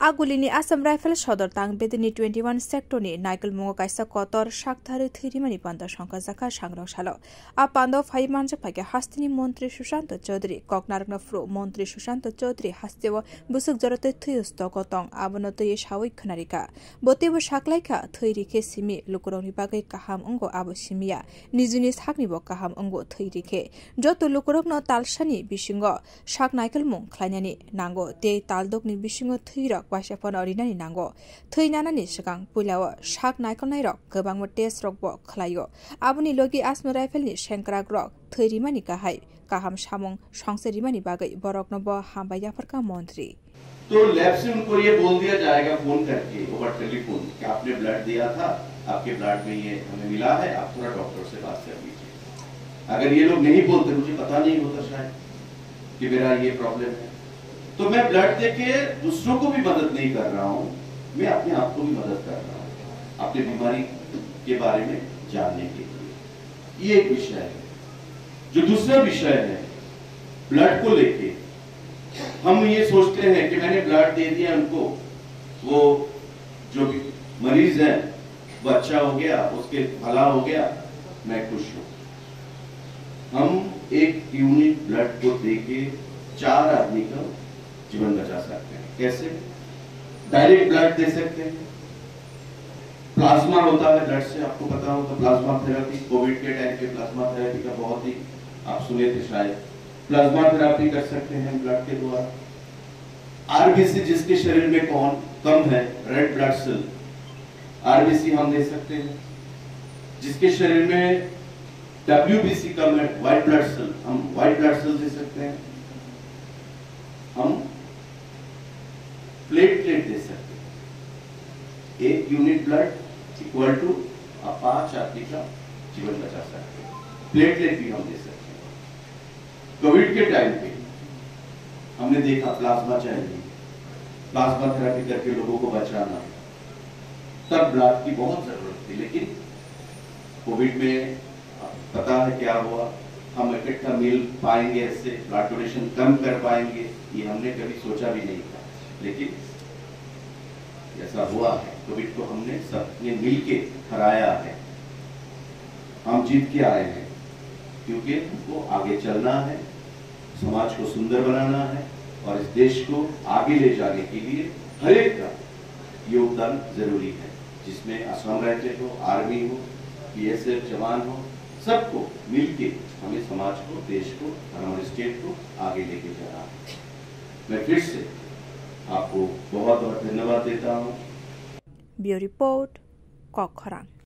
Agulini Assam Rifle Shodor Tang Bedini 21 Sectoni Nigel Mungo Kaisa Kotor Shaktharu Thirimani Panda Shankar Zaka Shangrok Shalo. A Pando Faimanja Pake Hastini Montri Shushanto Chaudhary Koknarna Fru Montri Shushanto Chaudhary Hastewa Busuk Jarate Thuyus Tokotong Abonoto Yeshawi Knarika. Botevo Shaklaika Thurike Simi Lukuroni Bage Kaham Ungo Abu Simia Nizunis Haknibo Kaham Ungo Thurike Joto Lukurokno Talshani Bishingo Shak Nigel Mung Klanyani Nango De Taldokni Bishingo Thurak Washapon Orinani Nango Thuinanani Shakang Pulawa Shak Naikon Nairok Gabang Tes Rockbo Klayo Abuni Logi Asmo Rifle ni Shankrag Rock Thurimani Kahai Kaham Shamong Shangserimani Bagai Borok Nobo Hambaya Farka Montri तो lab से उनको ये बोल दिया जाएगा phone करके over telephone कि आपने ब्लड दिया था, आपके ब्लड में ये हमें मिला है, आप थोड़ा डॉक्टर से बात कर लीजिए। अगर ये लोग नहीं बोलते, मुझे पता नहीं होता शायद कि मेरा ये प्रॉब्लम है, तो मैं ब्लड देके दूसरों को भी मदद नहीं कर रहा हूँ, मैं अपने आप को भी मदद कर रहा हूँ अपनी बीमारी के बारे में जानने के लिए। ये एक विषय है। जो दूसरा विषय है ब्लड को लेके, हम ये सोचते हैं कि मैंने ब्लड दे दिया उनको, वो जो भी मरीज है वो अच्छा हो गया, उसके भला हो गया, मैं खुश हूं। हम एक यूनिट ब्लड को देके 4 आदमी का जीवन बचा सकते हैं। कैसे? डायरेक्ट ब्लड दे सकते हैं, प्लाज्मा होता है ब्लड से, आपको पता होगा प्लाज्मा थेरेपी, कोविड के टाइम पे प्लाज्मा थेरेपी का बहुत ही आप सुने थे शायद। प्लाज्मा थेरेपी कर सकते हैं ब्लड के द्वारा। आरबीसी जिसके शरीर में कम है, रेड ब्लड सेल, आरबीसी हम दे सकते हैं। जिसके शरीर में डब्ल्यूबीसी कम है, व्हाइट ब्लड सेल, हम व्हाइट ब्लड सेल दे सकते हैं। हम प्लेटलेट दे सकते हैं। 1 यूनिट ब्लड इक्वल टू 5 आदमी का जीवन बचा सकते हैं। प्लेटलेट भी हम दे सकते हैं। कोविड के टाइम पे हमने देखा प्लाज्मा चाहिए, प्लाज्मा थेरेपी करके लोगों को बचाना, तब ब्लड की बहुत जरूरत थी। लेकिन कोविड में पता है क्या हुआ, हम इकट्ठा मिल पाएंगे, ऐसे ब्लड डोनेशन कम कर पाएंगे, ये हमने कभी सोचा भी नहीं था। लेकिन ऐसा हुआ है। कोविड को हमने सबने मिलके हराया है। हम जीत के आए हैं क्योंकि हमको आगे चलना है, समाज को सुंदर बनाना है और इस देश को आगे ले जाने के लिए हर एक का योगदान जरूरी है, जिसमें असम राइफल हो, आर्मी हो, बीएसएफ जवान हो, सबको मिलके हमें समाज को, देश को, हमारे स्टेट को आगे लेके जाना है। मैं फिर से आपको बहुत बहुत धन्यवाद देता हूँ। Bureau report कोकरांग।